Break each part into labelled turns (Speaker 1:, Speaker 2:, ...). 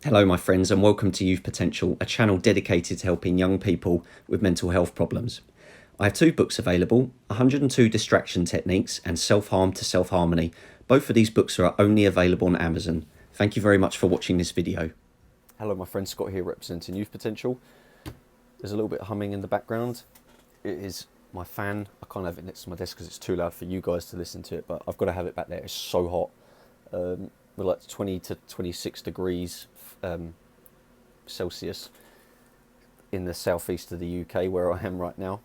Speaker 1: Hello, my friends, and welcome to Youth Potential, a channel dedicated to helping young people with mental health problems. I have two books available, 102 Distraction Techniques and Self-Harm to Self-Harmony. Both of these books are only available on Amazon. Thank you very much for watching this video. Hello, my friend Scott here representing Youth Potential. There's a little bit of humming in the background. It is my fan. I can't have it next to my desk because it's too loud for you guys to listen to it, but I've got to have it back there. It's so hot. We're like 20 to 26 degrees Celsius in the southeast of the UK where I am right now,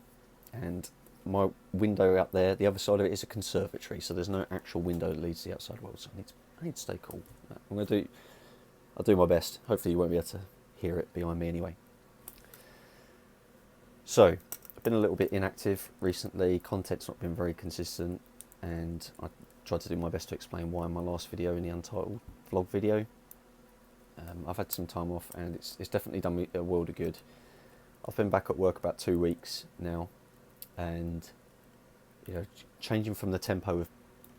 Speaker 1: and my window out there, the other side of it, is a conservatory, so there's no actual window that leads to the outside world, so I need to stay cool. I'll do my best. Hopefully you won't be able to hear it behind me anyway. So I've been a little bit inactive recently, content's not been very consistent, and I tried to do my best to explain why in my last video, in the Untitled vlog video. I've had some time off, and it's definitely done me a world of good. I've been back at work about 2 weeks now, and changing from the tempo of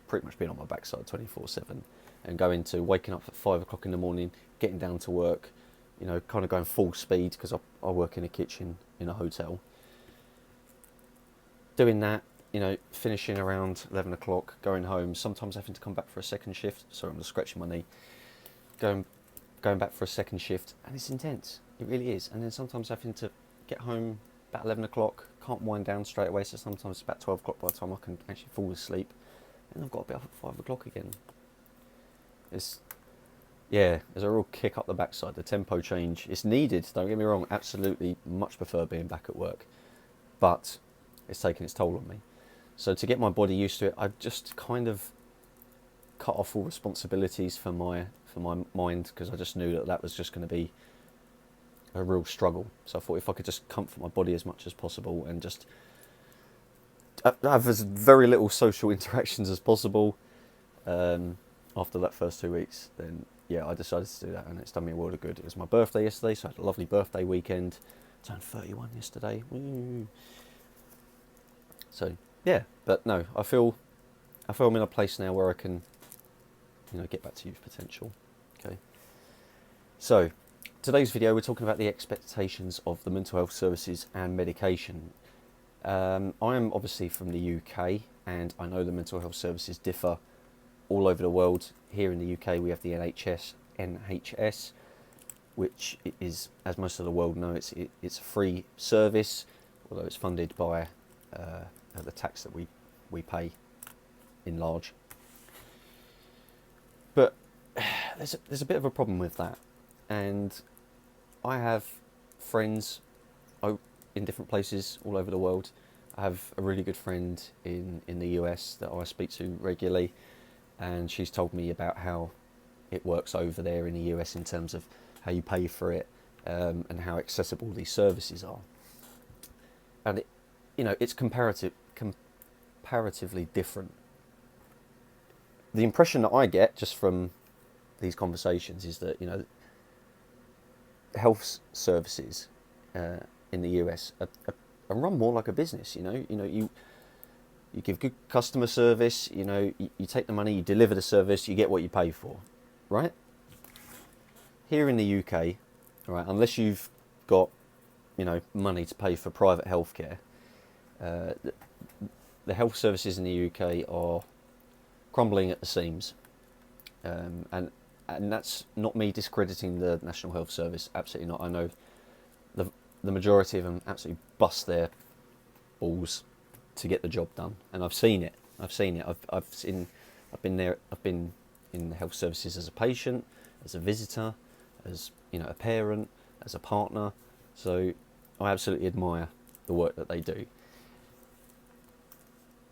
Speaker 1: pretty much being on my backside 24/7 and going to waking up at 5 o'clock in the morning, getting down to work, kind of going full speed because I work in a kitchen in a hotel. Doing that, finishing around 11 o'clock, going home, sometimes having to come back for a second shift. Sorry, I'm just scratching my knee. Going back for a second shift, and it's intense. It really is. And then sometimes having to get home about 11 o'clock, can't wind down straight away, so sometimes it's about 12 o'clock by the time I can actually fall asleep. And I've got to be up at 5 o'clock again. There's a real kick up the backside. The tempo change, it's needed, don't get me wrong, absolutely much prefer being back at work. But it's taken its toll on me. So to get my body used to it, I've just kind of cut off all responsibilities for my mind, because I just knew that was just going to be a real struggle. So I thought if I could just comfort my body as much as possible and just have as very little social interactions as possible after that first 2 weeks, then yeah, I decided to do that, and it's done me a world of good. It was my birthday yesterday, so I had a lovely birthday weekend. I turned 31 yesterday. Woo. So yeah, but no, I feel I'm in a place now where I can get back to youth potential. Okay. So today's video, we're talking about the expectations of the mental health services and medication. I am obviously from the UK, and I know the mental health services differ all over the world. Here in the UK, we have the NHS, which is, as most of the world know, it's a free service, although it's funded by the tax that we pay in large. But there's a bit of a problem with that, and I have friends in different places all over the world. I have a really good friend in the US that I speak to regularly, and she's told me about how it works over there in the US in terms of how you pay for it, and how accessible these services are. And it's comparatively different. The impression that I get just from these conversations is that health services in the US are run more like a business. You give good customer service. You take the money, you deliver the service, you get what you pay for, right? Here in the UK, right, unless you've got money to pay for private healthcare, the health services in the UK are crumbling at the seams, and that's not me discrediting the National Health Service. Absolutely not. I know the majority of them absolutely bust their balls to get the job done, and I've seen it. I've been there. I've been in the health services as a patient, as a visitor, as a parent, as a partner. So I absolutely admire the work that they do.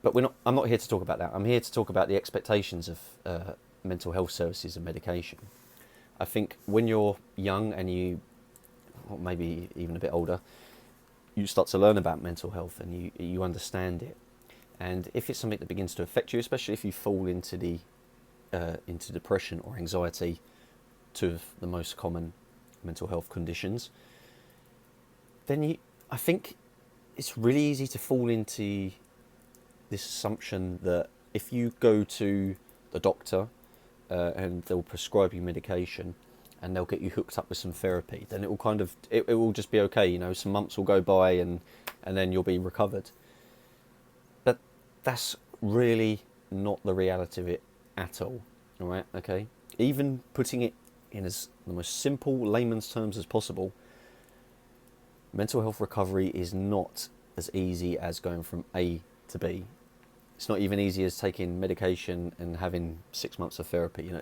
Speaker 1: But I'm not here to talk about that. I'm here to talk about the expectations of mental health services and medication. I think when you're young and or maybe even a bit older, you start to learn about mental health and you understand it. And if it's something that begins to affect you, especially if you fall into depression or anxiety, two of the most common mental health conditions, then I think it's really easy to fall into this assumption that if you go to the doctor and they'll prescribe you medication, and they'll get you hooked up with some therapy, then it will kind of, it will just be okay, you know, some months will go by and then you'll be recovered. But that's really not the reality of it at all, alright, okay? Even putting it in as the most simple layman's terms as possible, mental health recovery is not as easy as going from A to B. It's not even easy as taking medication and having 6 months of therapy. You know,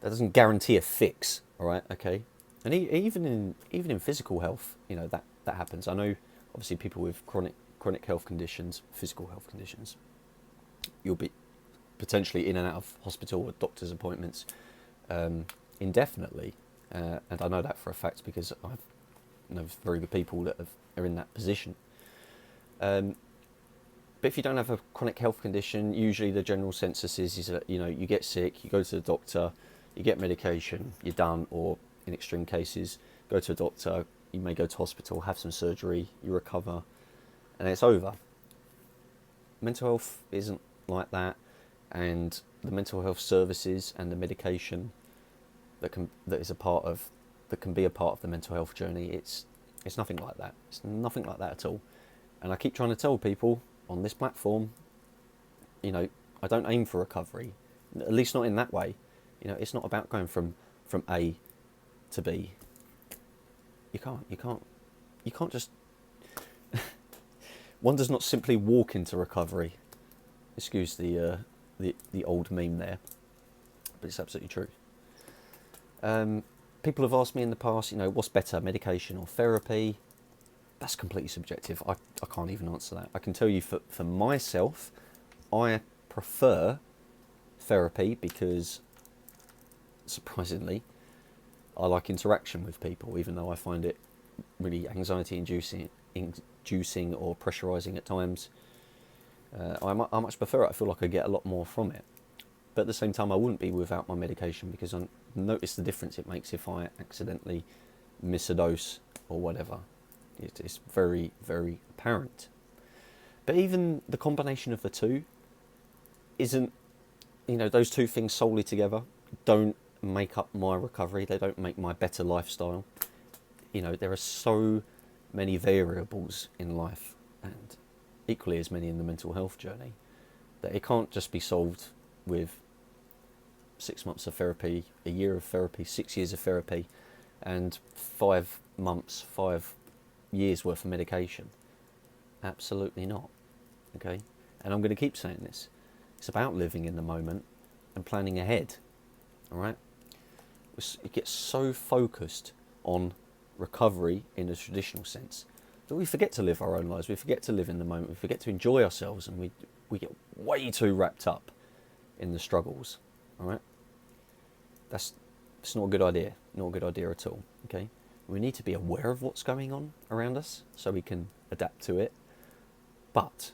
Speaker 1: that doesn't guarantee a fix. All right, okay. And even in physical health, you know, that happens. I know, obviously, people with chronic health conditions, physical health conditions, you'll be potentially in and out of hospital or doctor's appointments indefinitely, and I know that for a fact because I know very good people that are in that position. But if you don't have a chronic health condition, usually the general census is that, you know, you get sick, you go to the doctor, you get medication, you're done, or in extreme cases, go to a doctor, you may go to hospital, have some surgery, you recover, and it's over. Mental health isn't like that, and the mental health services and the medication that can be a part of the mental health journey, it's nothing like that. It's nothing like that at all. And I keep trying to tell people on this platform, you know, I don't aim for recovery, at least not in that way. You know, it's not about going from A to B. You can't just one does not simply walk into recovery. Excuse the old meme there, but it's absolutely true. People have asked me in the past, you know, what's better, medication or therapy? That's completely subjective. I can't even answer that. I can tell you for myself, I prefer therapy because, surprisingly, I like interaction with people, even though I find it really anxiety inducing or pressurising at times. I much prefer it. I feel like I get a lot more from it. But at the same time, I wouldn't be without my medication because I notice the difference it makes if I accidentally miss a dose or whatever. It's very, very apparent. But even the combination of the two isn't, you know, those two things solely together don't make up my recovery. They don't make my better lifestyle. You know, there are so many variables in life, and equally as many in the mental health journey, that it can't just be solved with 6 months of therapy, a year of therapy, 6 years of therapy, and 5 months, 5 years worth of medication. Absolutely not. Okay? And I'm going to keep saying this. It's about living in the moment and planning ahead. Alright? It gets so focused on recovery in a traditional sense that we forget to live our own lives. We forget to live in the moment. We forget to enjoy ourselves, and we get way too wrapped up in the struggles. Alright? It's not a good idea. Not a good idea at all. Okay? We need to be aware of what's going on around us so we can adapt to it. But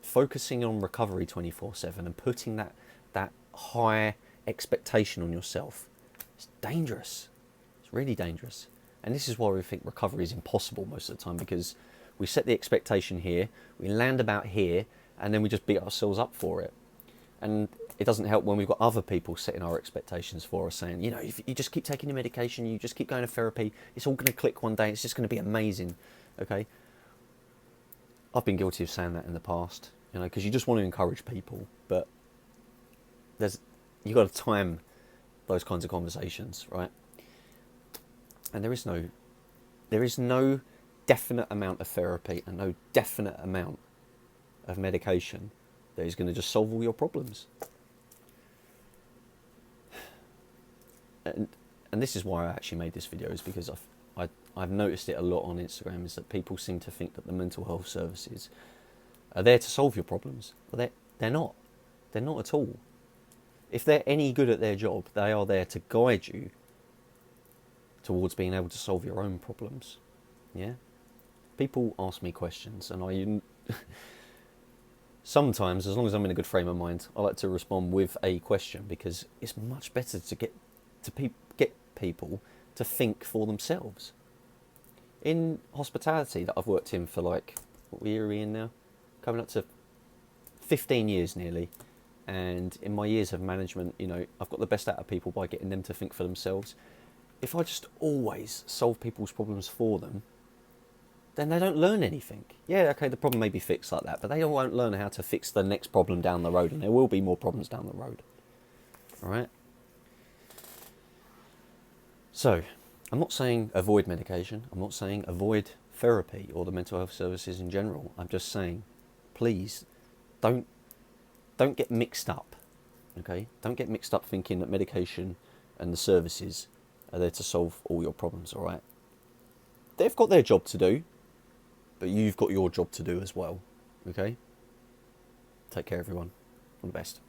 Speaker 1: focusing on recovery 24/7 and putting that high expectation on yourself, it's dangerous. It's really dangerous. And this is why we think recovery is impossible most of the time, because we set the expectation here, we land about here, and then we just beat ourselves up for it. And it doesn't help when we've got other people setting our expectations for us, saying, you know, if you just keep taking your medication, you just keep going to therapy, it's all going to click one day, it's just going to be amazing. Okay? I've been guilty of saying that in the past, you know, because you just want to encourage people, but you've got to time those kinds of conversations, right? And there is no definite amount of therapy and no definite amount of medication that is going to just solve all your problems. And this is why I actually made this video, is because I've noticed it a lot on Instagram, is that people seem to think that the mental health services are there to solve your problems. But they're not. They're not at all. If they're any good at their job, they are there to guide you towards being able to solve your own problems. Yeah? People ask me questions, and sometimes, as long as I'm in a good frame of mind, I like to respond with a question, because it's much better to get people to think for themselves. In hospitality that I've worked in for, like, what year are we in now? Coming up to 15 years nearly. And in my years of management, you know, I've got the best out of people by getting them to think for themselves. If I just always solve people's problems for them, then they don't learn anything. Yeah, okay, the problem may be fixed like that, but they won't learn how to fix the next problem down the road, and there will be more problems down the road. All right? So, I'm not saying avoid medication. I'm not saying avoid therapy or the mental health services in general. I'm just saying, please, don't get mixed up. Okay? Don't get mixed up thinking that medication and the services are there to solve all your problems, all right? They've got their job to do, but you've got your job to do as well. Okay? Take care, everyone. All the best.